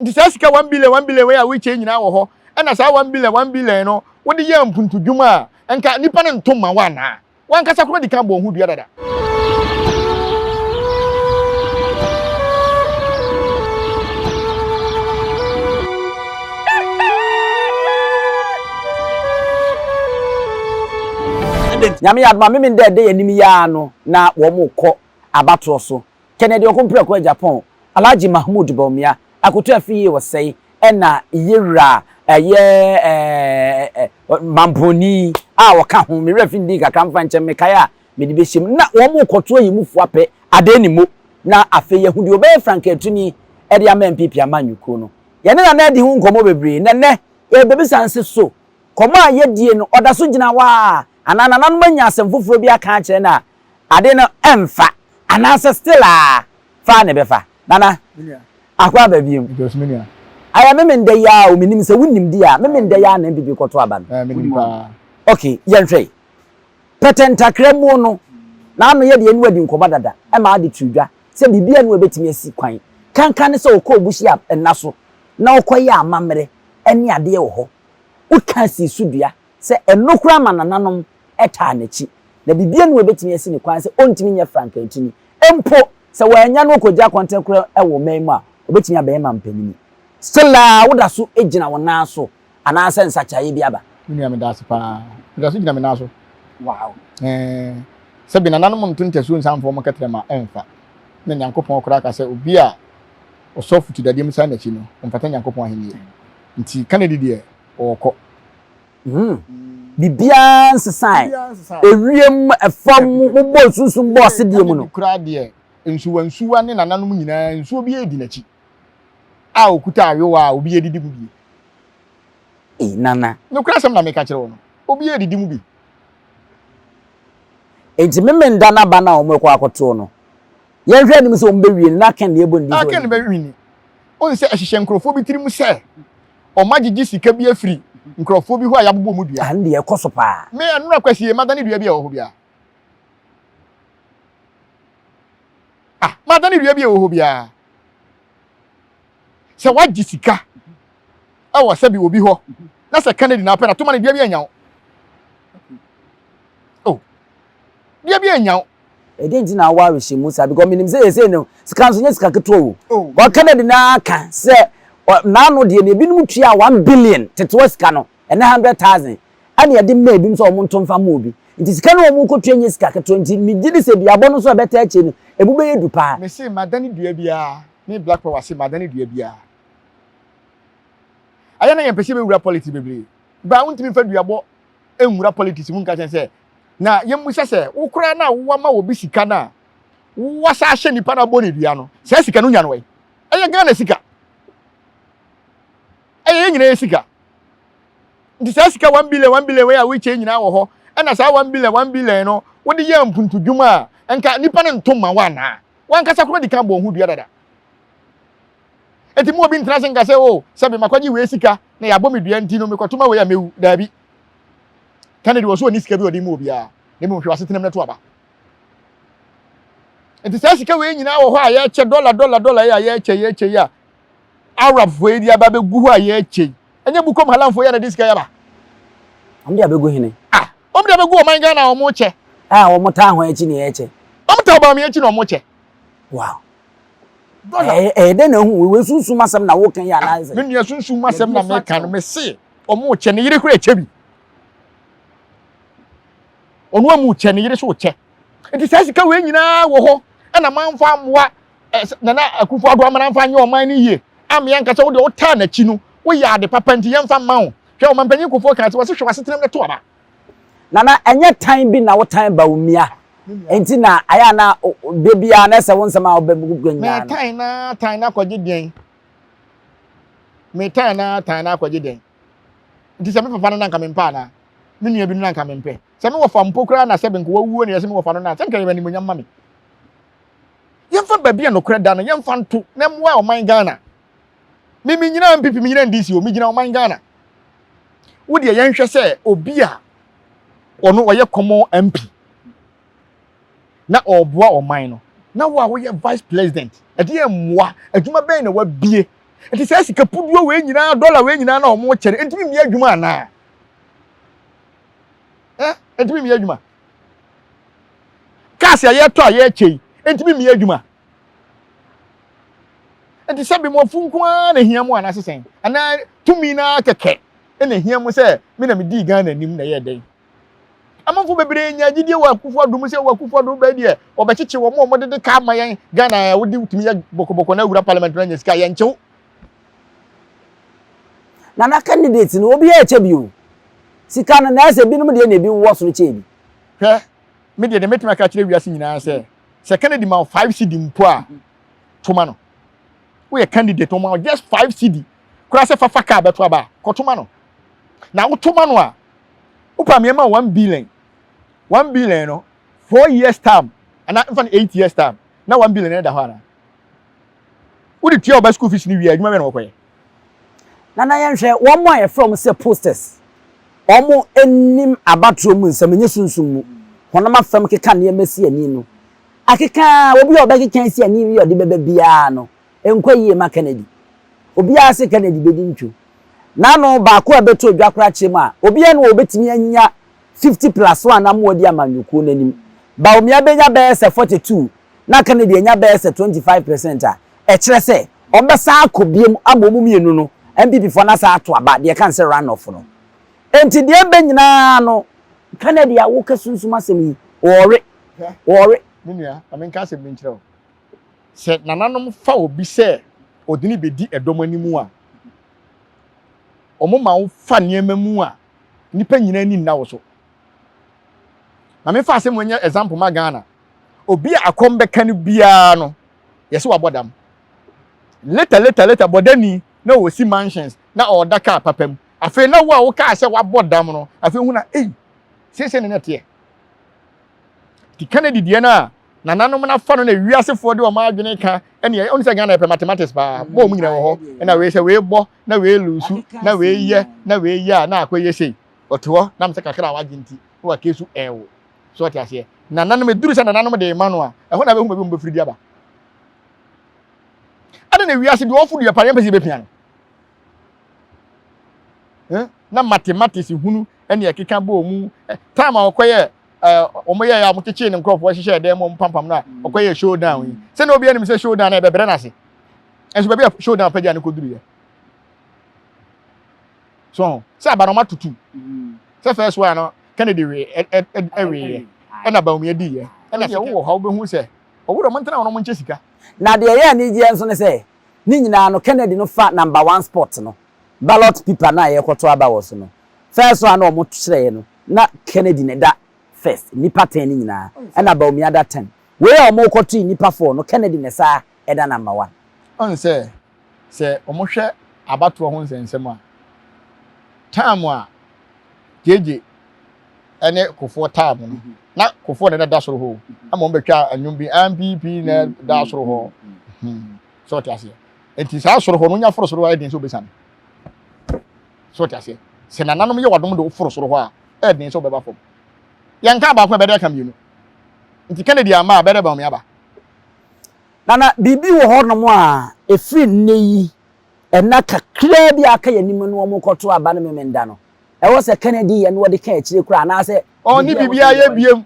nti saa sika 1 billion we a we change na wo ho na saa 1 billion no wo de ye mpuntu dwuma a enka nipa ne ntoma wa na wan kasa kro di kan bo hu dua dada nyame adma me de yanim ya no na wo mo kọ abatro so Kennedy okompre ko Agyapong Alhaji Mahmood Bawumia akoto afiye wosei na yewra mamponi a waka ho me refi ndi kakra mfa nche me kaya me di behim na wo mo koto yimufu apẹ ade ni mo na afe yehudi obe Frank Atuni e de ama MPP amanyuko no ye ne na di hu nkomo bebre ne bebi sanse so komo ayedie no odaso gina wa anana nanu manya asem foforo bi aka akire na ade no emfa anasa still fa ne befa nana akwa ba biem aya memende ya o minim se wunim dia memende ya na bibi koto aba no okay yenhwe patentakra mu no na ano ye de enu adi nkoba dada e ma ade tudwa se bibia no ebetimi asi kwan kankan ne se okọ obushi naso na okoye amamre ene ade ye wo ho uka si sudua se enokura manananom eta anachi na bibia no ebetimi asi ne kwan se ontimi nya Frank Atuni empo se wanya no koja content kura e wo memu a obetimi abeyema mpanini still woda so ejina wona so anasa nsachaye bi aba mini amedase pa ndaso jina me naso wow se bi nananom mtuntesu nsamfo mo ketrema emfa na Nyankopon kura ka se obi a osofu tudadiem sa na chi no mfata Nyankopon ahenie nti Kennedy de okọ bibia nsesai ewiem efam mo sunsun boss die mu no kura de nsuwa ne nananom nyina nsuo bi edi na chi a okuta ayowa obi edidi mu bi nana no kura sem na me ka kire wo no obi edidi mu bi enti memenda na ba na o mekọ akoto no yenhwe anim se o mbewie na ken na ebo ndi so ken bewie ni on se ahihye nkrofo bi tiri mu se o magigi sika bi afiri nkrofo bi ho ayabbo mu dua ande e koso pa me anu akwasi madani dua bi e wo ho bia madani dua bi e wo ho bia se wagi sika awo se bi obi ho na se Kennedy na apena to ma ne dua bi anyawo dia bi anyawo edenti na wa we shemu sa because minim say no sika nso nya sika keto wo wa Kennedy na aka se na no de ne binum tua 1 billion tetewa sika no ene 100,000 ani ade ma bi so o monto mfa ma obi nti sika no o mu ko tua nya sika keto nti mi gidi se bia bo no so beta ache no ebube yedu pa me say madani dua bia me black power say madani dua bia aya na yempese be wura politics bebre ba wontimi fa dua bo enwura politics mu nka chen say na yemu sese ukura na wo ma wo bi sika na wo sa hye nipa na bo ne dua no se sika no nya no we eye Ghana sika eye nyina sika ndi se sika 1 billion we a we change nyina wo ho na sa 1 billion no wo de ye mpuntu dwuma a enka nipa ne ntoma wa na wan kasa kro di kan bo hu dua dada enti mo obi ntrase nka se o se be makwaji we sika na ya bo me dua nti no me kwatoma we ya mewu dabi Kennedy was so niska bi odi mu obia ne mu hwe wasetenem na to aba enti sa sika we nyina wo ho a ye che dollar ya ye che ya Arab fo edi aba be gu ho a ye che enye bukom halamfo ya na diska ya ba omde abegu hene omde abegu o man Ghana o mu che o mo ta ho echi ne ye che omta ba me echi no mo che wow de na hu we sunsun masem na wo kan ya na nze me nua sunsun masem na me kan me se o mo che ne yire kura eche bi onu amu che ne yire so che enti sa sika we nyina wo ho na manfa amwa na akufo ado amana mfa nye o man ni yie am yan kasa wo de wo ta na chi no wo ya de papa nti yemfa ma wo hwe o man panyi kufo kan se wo se hwe wasetenem na to aba nana enye time bi na wo time Bawumia enti na aya na bebia na se won sama obabugu gwanya me time na kwaje den me time na kwaje den nti se me papa no na nka me mpa na me nua bi no na nka me mpe se me wo fa mpokura na se benko wawuo ne se me wo fa no na se nka yeba ni munyam ma me yemfa babia no kura da no yemfa nto na mwa o man Ghana me nyina mpipi me nyina ndisi o me nyina o man Ghana wo de yenhwe se obi a ono oye common MP na oboa o man no na wo a wo ye vice president ade emwa adwuma ben na wabie Enti say sika puduo we nyina dollar we nyina na omo kere enti mi adwuma ana enti mi adwuma kasi aye to aye chei enti mi adwuma enti sabi mo funku na hia mo ana sesen ana tumi na keke na hia mo say me na me di Ghana nim na ye den amanfo bebre nya gidie wa akufo adum say wa akufo do ba die obechiche wo mo de ka mayan Ghana wo di tumi ya bokoboko na wura parliament na nya sika ye nchew na candidate no obi e che bio sika no na ase binom de na bi wo so che bi hwe me de metima ka kire wiase nyina se Kennedy ma 5 cedi mpo a toma no we candidate o ma just 5 cedi kura se fafa ka beto aba ko toma no na wo toma no a upa me ma 1 billion no 4 years term and even 8 years term na 1 billion na da ho ana wo di tia oba school fees ni wi adwuma me na wo na yenhwe wo mo aye from say posters omo enim abatro mu nsamenye sunsun mu honam afam keka ne mesi ani no akeka obi obekeka si ani wi ode bebe bia no enkwa yie ma Kennedy obi ase Kennedy bedi ntwo na no ba ko abeto dwakora chema obi ene obetimi anya 50+1 na mo odi amanyuko nanim ba omi abenya be se 42 na Kennedy anya be se 25% a e kire se ombesa akobiem amomu mienu no MPP for na sa ato aba de kan se run off no enti de be nyina no Kennedy a wo kasunsun asem ore minua amenka se binchiro se nananom fa obi se odini bedi edom animu a omoma wo fa niema mu a nipa nyina ni na wo so na me fa asem onye example ma Ghana obi akombe kan bia no yesi wabodam later bodani na wo si mansions na odaka papam afi na wo a wo ka se wabodam no afi hu na sese ne nete ti Kennedy die na nananom na fa no na wiasefo de o ma adwene ka ene oni se Ghana mathematics ba bo mu nyina wo ho na we se we bo na we lusu na we ye na akoye sei oto na mse kakra waginti wo akesu ewo so ti ase nananom eduru se nananom de ma no a ho na be hu be mu befridi aba ada na wiase de ofu de pare mpese be piano na mathematics hunu ene ekeka bo mu time akoye omoye ya mutche ne nkrofo hihye dem mo pampam na okoye showdown yi se na obi anim se showdown na ebere na se enso be showdown pa dia ne koduru ye so se abaroma tutu se first one no Kennedy we we na ba omi adi ye na se wo ha obehu se owuro mo ntena wono mo nche sika na de ye ni je enso ne se ni nyina no Kennedy no fa number 1 spot no ballot paper na ye kwoto aba wo so no first one no mo kire no na Kennedy ne da first nipa 10 ni nyina na ba omi ada 10 we o mo kwoto nipa 4 no Kennedy ne sa eda number 1 on se omo hwe abato ho nsensem a time a jeje ene kofo time no na kofo ne da soro ho ama mo betwa anwum bi MPP na da soro ho so ti ase enti sa soro ho no nya foro soro wa edin so besan so ti ase se nananom ye wadom de foro soro ho a edin so beba fom yanka ba ko be de kam yinu nti Kennedy ama be de ba mo ya ba nana bibi wo ho no mo a efri nneyi ena kakra bi aka yanim no mo koto aba no memenda no e wo se Kennedy ye no de ka akire kura na se ni bibi aye biem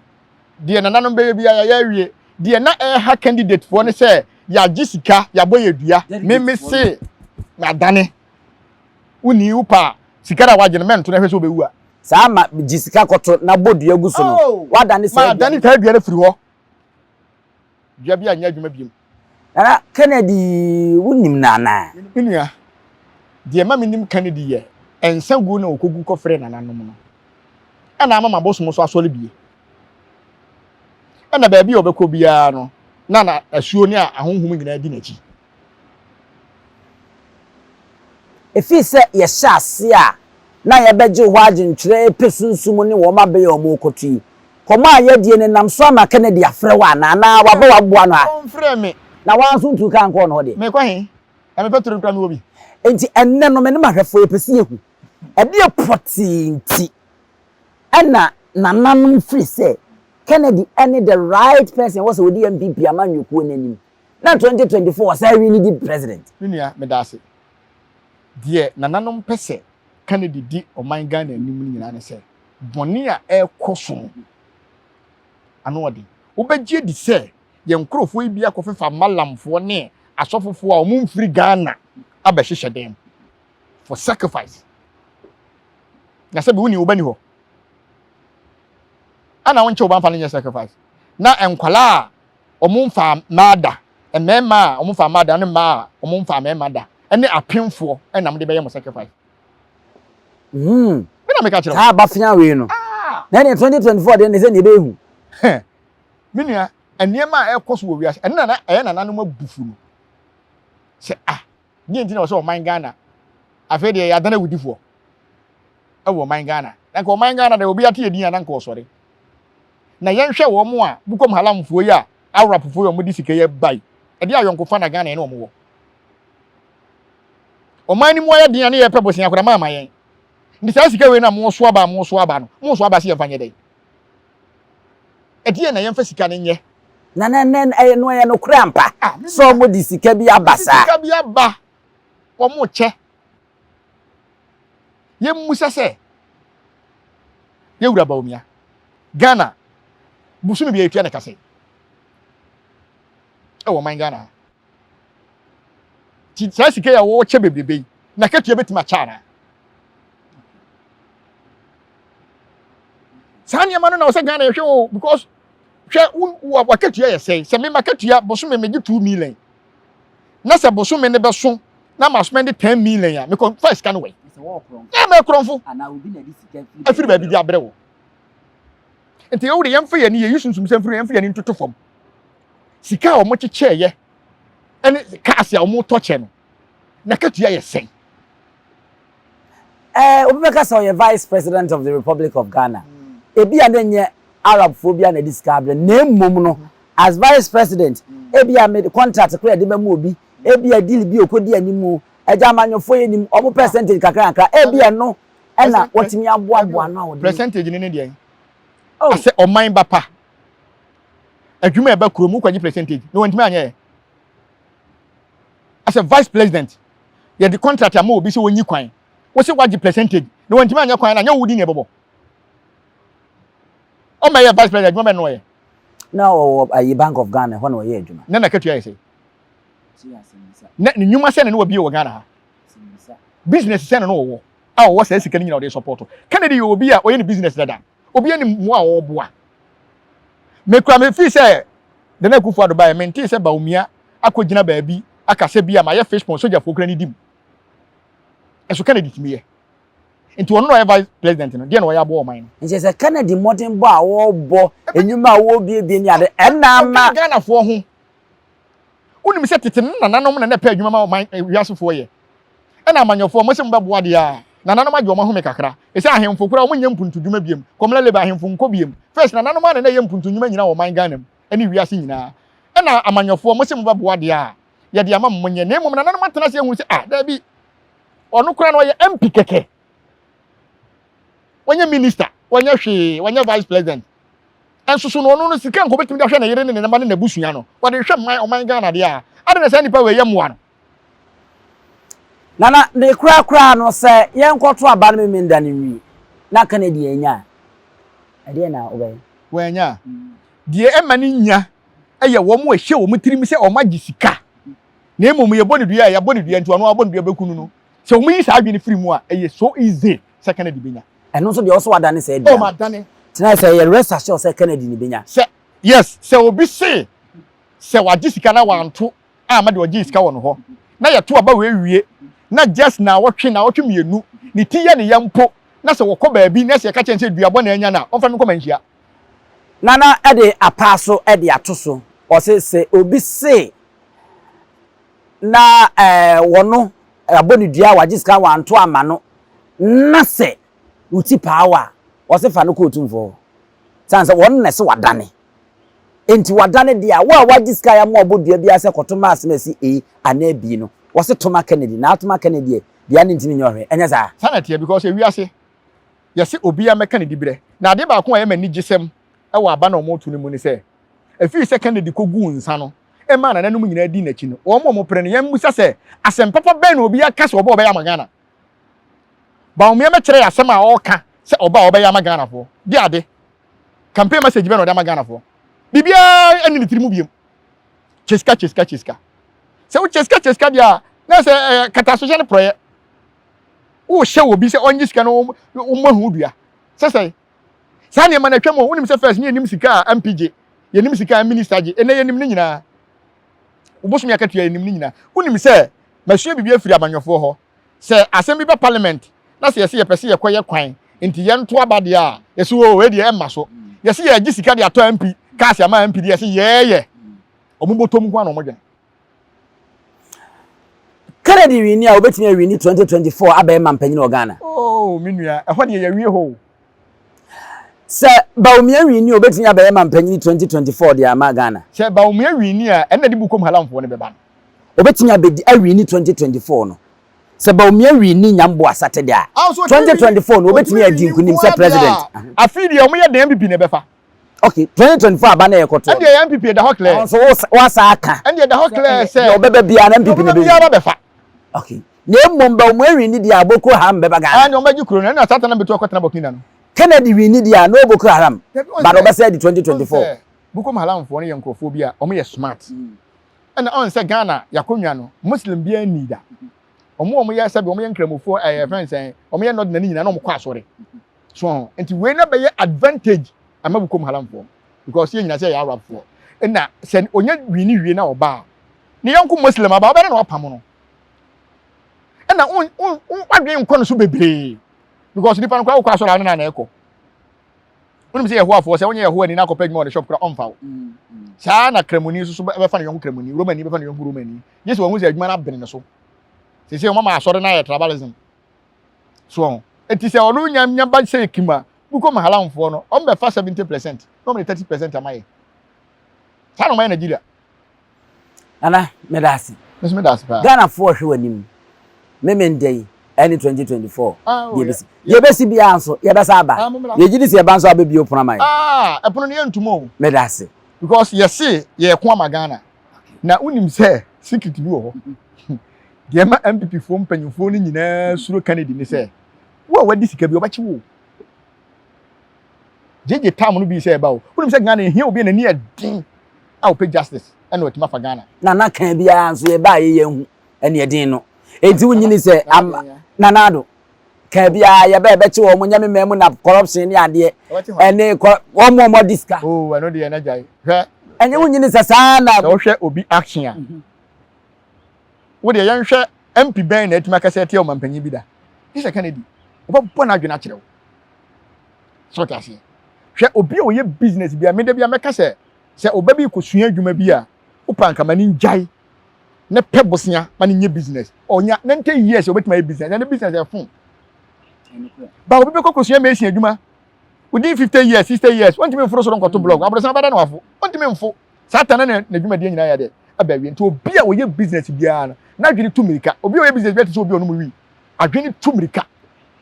de nananom be bia ya wie de na ha candidate fo ne se ya gisika ya boyedua me se na dane uni upa sikara wagene men to na hweso bewu a sa ma gisika koto na bodua gu so no wa dane se ma dane ta dua na firi ho dua bia anya adwuma biem na Kennedy wunim nana minua de ma minim Kennedy ye ensa gu na okogu kofre nananom no ana ama maboso mo so asole bie ana ba bi obekọ bia no na asuo ni a ahonhom nyina di nachi efi se ye hyase a na ye beje ho agentwere pesunsum ni wo ma be ye omo kotu komo aye die ne nam so ama Kennedy afre wa na wabo wabo no a onfre me na wanso ntu kan ko no de me kwa he na me petro nkra me obi enti enne no me ne mahwefo epesi ehu e de poti nti ana nananom free say Kennedy any the right person was with MPP amanyuko nanim na 2024 was I really the president minua me dase die nananom pese Kennedy di oman Ghana anim nyina ne se boni a ekoso ano odi wobegye di se ye nkrofo yi bia kofefa malamfo ne asofofo a omumfiri Ghana abehhehye dem for sacrifice na se bi woni wobani ho ana wonche oban fa ne sacrifice na enkwala omumfa mada emema omumfa mada ne ma omumfa mema da ene apemfo enam de beye mo sacrifice me na me ka kire ta ba fia we no na ne 2024 de ne se ne be hu me nua eniema ekoso wo wiase ene na eye nananom abufu no se die ntina wo se o man Ghana afa de ya dana wudifo ewo man Ghana na ko man Ghana de obi ate edin na nka osore na yenhwe wo mo a bukom halamfo yi a awrapfo yo mo di sika ye bai e de ayonkofa na Ghana ene wo mo wo o man ni mo ya din na ye pebosia akora ma yen ndi sa sika we na mo so aba no mo so aba se ye fanye dai e de na yen fa sika ne nye na no ye no krampa so mo di sika bi abasa sika bi aba wo mo che ye musa se ye wura ba omia Ghana busumi bi etua na kase wo man Ghana ti sa sika ya wo che bebrebe na katua betima chara sani amano na wo se Ghana ye hwe o because hwe wakatua ye se me makatua busumi me 2 million na se busumi ne beso na ma spend 10 million ya me ko first can way na me kronfo ana obi na di sika afiri ba bi di abere wo enti yo de yemfa ye ni ye yusunsum samfiri yemfa ye ni ntoto fam sika o mo cheche ye ene kaase o mo toche no na katua ye sen obi meka so ye vice president of the Republic of Ghana ebi anenye Arab phobia na discover na mmom no as vice president ebi a made contract clear de memu obi ebi a deal bi okodi animu eja manyofo ye nim omo percentage kakra ebi no ena wotimi aboa no awode percentage ne de ase oman bapa adwuma e ba kromu kwaji percentage no wantimi anye as a vice president ye the contract am obi se wonyi kwan wo se waji percentage no wantimi anye kwan na nya wudi ne bobo o ma ye vice president adwuma no ye na a Bank of Ghana ho na ye adwuma na katua ye se na ni nyuma se na obi e wo Ghana ha business se na no wo a wo se sika ni nyina o dey support Kennedy obi a oye ni business dada obi ani mo a wo boa me kura me fi se de na kufu adoba me nti se ba omia akogina baabi akase bia ma ye fish pond soja fokra ni dim eso Kennedy timiye nti wono no ye vice president no de na wo ya bo o man nti se Kennedy modern bo a wo bo enyuma wo bi ni ade enna ma Ghana fo ho unim se tete na nanom na pa adwuma ma man wiasefo ye ena amanyofo mo se mbabo ade a na nanom agye omo ho me kakra ese ahemfo kura omo nyam puntudwuma biem komla leba ahemfo nko biem first na nanom na yam puntudwuma nyina wo man Ghana ani wiase nyina ena amanyofo mo se mbabo ade a ye de ama monye na emom na nanom atena se ehun se da bi onu kura no ye MP keke wonye minister wonye hwe wonye vice president ensusu no onu no sika nko betimi da hwe na yere ne namba na busua no wode hwe man o man Ghana de a ade na sa nipa we yam wa no nana de kura no se yenkoto aba no minda ne wi na Kennedy enya ade na obey wanya die emani nya eye wo mo ehye wo mutirim se o magi sika na emom ye boni dua ya boni dua nti ono aboni dua bekunu no se wo yi sa adwene free mu a eye so easy se Kennedy benya eno so de oso wadane se dia o madane tina se ye rest assure se Kennedy ni benya se yes se obi se wagi sika na wanto a ma de wagi sika wono ho na ye to aba we wie na just na wotwe mienu ni tiye ne yampo na se wokọ baabi na se ka chense duabọ na anya na onfa me kọ manhia nana ede apaso ede atoso o se obi se na wono aboni dua wajiska wanto amano na se uti power o se fa no ko tumfo sanse won na se wadane enti wadane dia wa wajiska ya mo obodua bia se kotoma asemasi ana bi no wo se toma Kennedy na atoma Kennedy bia ne ntimi nyohwe enya za sanate because we ase yesi obi ya meka ne dibire na ade ba ko ya mani gisem e wa aba na omo tu ne mu ni se afi se Kennedy ko gu nsa no e ma na nanum nyina di na chi no omo pre no yam musa se asem papa ben no obi aka se oba ya magana ba o me kire asem a o ka se oba ya magana fo di ade campaign message ben no da magana fo bibia ani ni tirimu biem cheska se wo cheska dia na se kata social project wo hye obi se onyi sika no wo mahu dua se sa ne ma na twam wo nim se first ne nim sika MPJ ye nim sika minister je ene ye nim ni nyina wo bosom ya katua ye nim ni nyina wo nim se masua bibia firi abanyofo ho se asem bi ba parliament na se ye pese ye koye kwan enti ye nto abade a ye se wo we de e ma so ye se ye agi sika de ato MP ka se ama MP de ye se ye omubotom kwa na omodwen Kennedy wini a obetimi wini 2024 abaye mampanyin o Ghana. Oh minua ehọ de ye wie ho. Se Baumia wini obetimi abaye mampanyin 2024 de ama Ghana. Se Baumia wini a ena de bukom halamfo ne beba. Obetimi abedi awini 2024 no. Se Baumia wini nyambo asate de a. 2024 no obetimi adi nkunim se president. Afidi omo ye de MPP ne befa. Okay, 2024 abana ye koto. Ande ye MPP de hokle. So wasa aka. Ande de hokle se obebe bia na MPP ne befa. Okay. Nemomba umwe ni dia Boko Haram beba Ghana. Anya omaji kuro na satan na betu akotena Burkina no. Kennedy wini dia no Boko Haram. But obese di 2024. Boko Haram fo ne yankofo bia omo ye smart. And on say Ghana yakonwa no Muslim bia nida. Omo ye sabe omo ye nkramofo friends omo ye not na nyina na omo kwa asore. So enti we na be ye advantage ama Boko Haram fo because ye nyina say ya Arab fo. Na se onya wini wie na oba. Ne yanko Muslim aba oba na opam no. Na wadwen nko so bebre because nipa no kwa so na na eko unim se yeho afo se onye yeho ani na akopɛ dwuma on the shop kra on fawo saa na kramoni so be fa ne yon kramoni romani be fa ne yon romani yes wo hu se adwuma na bene ne so se o mama asɔre na ye tribalism so enti se onu nyam ba se kima buko mahalamfo no on be fa 70% no me 30% amaye saa no mai Nigeria ana medasi pa Ghana for hwe wanim memendei any 2024 yebesi bia anso yebesa aba yegidi se yeba anso abebi opona mai epono ne yantumo medase because yesi ye ko amagana na unim se secret bi wo ho de ma MPP fo mpanyimfo ni nyina suro Kennedy ni se wo wadi sika bi obachi wo jeje tam no bi se ba wo unim se Ghana ehia obi na ni adin a wo pay justice ena otima fa Ghana na kan bia anso ye ba ye hu ene edin no enti wunyini se nanado ka bia ya be beche wo nyame memu na corruption ni ade ene wo mo diska oh I know the energy hwe enye wunyini se sana wo hwe obi action a wo de yan hwe MP ben na etima kase tie o mampanyi bi da isa Kennedy obo na adwena kire wo so kasi hwe obi o ye business bia me da bia meka se obabi ko sua adwuma bi a wo panka mani njai na pebosia mani nye business onya 90 years obetima business and the business e fun ba obi be kokosua me esi adwuma within 50 years 60 years won't me foro so nkoto blog abrosan bada na wafo won't me mfo satan na adwuma de nyina ya de abawie nti obi a oye business bia na adwene tumirika obi oye business bia te so obi onu mu wi adwene tumirika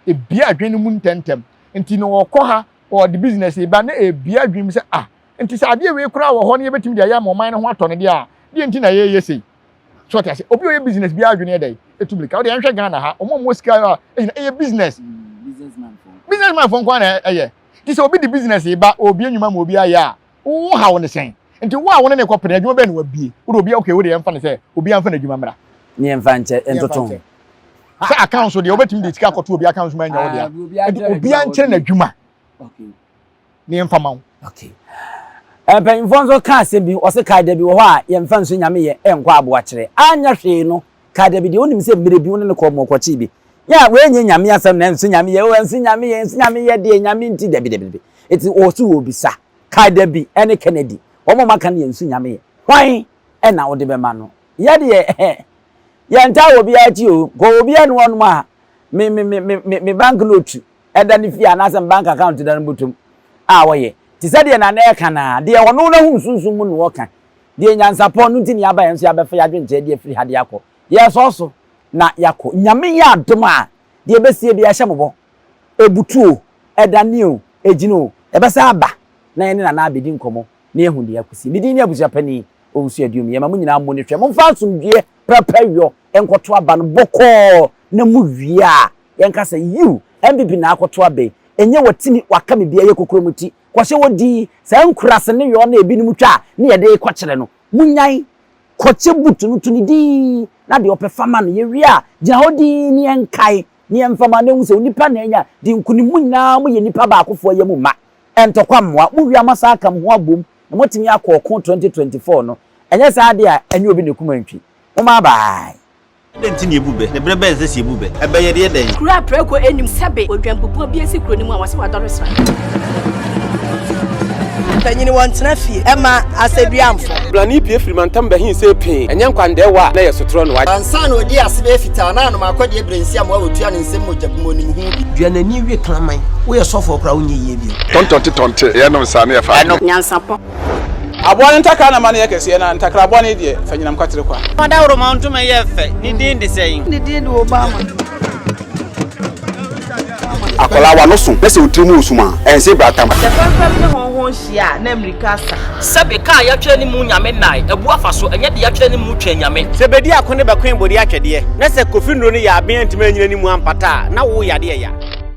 e bia adwene mu ntentem nti no wokɔ or the business e ba na e bia adwene se nti sa ade we kura wo ho ne betimi de ya mo man no ho atɔ ne de a de nti na ye yesi so that obi oye business bia adwene dey etumlika o de anhwe Ghana ha omo sika e business businessman fon kwa na eye ti se obi di business e ba obi enwuma ma obi aya wo ha wo ne sen nti wo a wo ne kwapere adwuma be na wabie wo obi okay wo de emfa ne se obi amfa na adwuma mra ni emfa nche entoton sa account so de obetimi de sika akoto obi account ma nya wo de obi anche na adwuma okay ni emfa ma okay penfonso ka se bi o se ka da bi wo ha ye mfa nso nyame ye enkwa abo akere anya hwe no ka da bi de onim se mmere bi wo ne ko mo kwachi bi ya we nye nyame asem na nso nyame ye wo nso nyame ye de nyame nti da bi eti o su obisa ka da bi ene Kennedy o mo maka ne nso nyame ye hwan e na wo de be ma no ye de ye nta obi achi o ko obi anu onu ma me bank note e da ni fi anasem bank account da no butum wo ye ti se de na na e kana de wono na hu sunsun mu no wo kan de nyansapo no ti ni aba yenso ya be fa ya dwenche de afiri hade akọ ye so na yakọ nyame ya adom a de besie bi ya hyembo ebutuo edaneo ejino e be sa aba na ye na abedi nkomo na ehu de yakosi bidi ni abusia pani owusu adum ye ma mu nyina mo ne hwe mo fa somdue prepare enkoto aba no boko na mu wie a yenka say you MPP na akoto abe enye watimi waka me bia ye kokromuti kwose wodi sa nkurase ne yo na ebi ni mutwa ne ye de kwakere no munyan koche butu no tuni di na de opefama no ye wi a gina hodi ni enkai ni emfama ne hu se onipa na enya di nkuni munna mu ye nipa ba akofo ye mu ma entokwa mmoa mu wi amasa aka mo abom na motimi akoko 2024 no enye sa ade a enye obi ne kumantwi mo ma bye denti ni ebube ne brebe nse si ebube ebe ye de den kura preko enim sebe odwampopo bi esi kuro ni mu awase wadore sra tanyini wantena fie ema aseduamfo blani pie frimantam behin se pin enye nkwande wa na yesotro no wa ansa na odi asebe fita na no makode ebrensi am wa wotua ne nsem mojabum onim hu bi duanani wie klaman wo ye sofo kra wo nyeye bi tontonte ye no nsane ye fa nyansapo abon ntakra na mane yakese na ntakra abon ne de fanyinam kwatere kwa mada woro ma ntuma ye fe ni din de seyin ni din de obama akola wa no so pese utrimu usuma ense bratam the problem ne honhon hia na amerika sa sebe ka ya twani mu nyame nai ebu afaso enye de ya twani mu twa nyame sebedi akone be kwen bodi atwede na se kofi nro ne ya aben ntima nyina ni mu ampata na wo yade ya